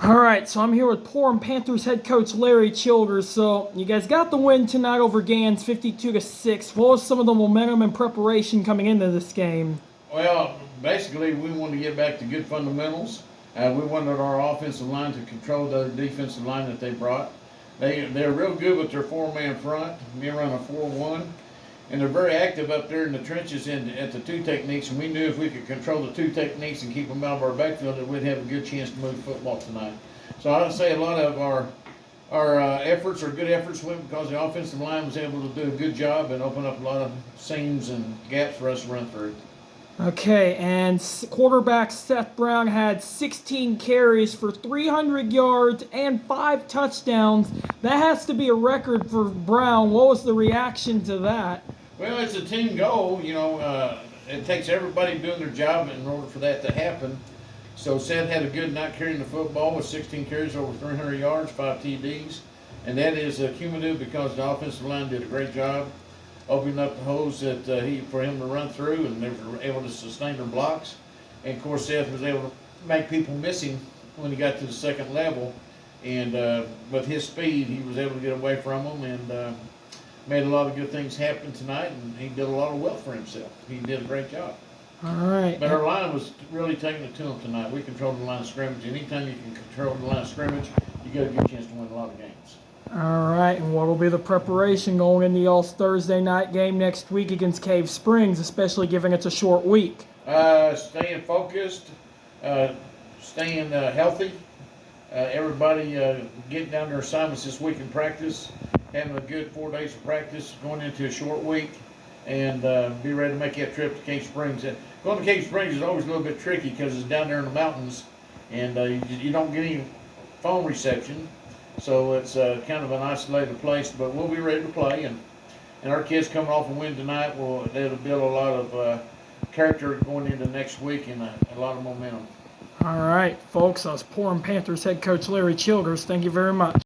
All right, so I'm here with Porum Panthers head coach Larry Childers. So you guys got the win tonight over Gans, 52-6. What was some of the momentum and preparation coming into this game? Well, basically, we wanted to get back to good fundamentals. We wanted our offensive line to control the defensive line that they brought. They're real good with their four-man front. We run a 4-1, and they're very active up there in the trenches and at the two techniques. And we knew if we could control the two techniques and keep them out of our backfield, that we'd have a good chance to move football tonight. So I would say a lot of our efforts are good efforts went because the offensive line was able to do a good job and open up a lot of seams and gaps for us to run through. Okay, and quarterback Seth Brown had 16 carries for 300 yards and 5 touchdowns. That has to be a record for Brown. What was the reaction to that? Well, it's a team goal. It takes everybody doing their job in order for that to happen. So Seth had a good night carrying the football with 16 carries over 300 yards, 5 TDs. And that is cumulative because the offensive line did a great job opening up the holes that for him to run through, and they were able to sustain their blocks. And of course, Seth was able to make people miss him when he got to the second level. And with his speed, he was able to get away from them and made a lot of good things happen tonight. And he did a lot of well for himself. He did a great job. All right. But our line was really taking it to him tonight. We controlled the line of scrimmage. Anytime you can control the line of scrimmage, you got a good chance to win a lot of games. All right, and what will be the preparation going into y'all's Thursday night game next week against Cave Springs, especially given it's a short week? Staying focused, staying healthy. Everybody getting down their assignments this week in practice, having a good 4 days of practice, going into a short week, and be ready to make that trip to Cave Springs. Going to Cave Springs is always a little bit tricky because it's down there in the mountains, and you don't get any phone reception. So it's kind of an isolated place, but we'll be ready to play, and our kids coming off a win tonight that'll build a lot of character going into next week and a lot of momentum. All right, folks, I was Porum Panthers head coach Larry Childers. Thank you very much.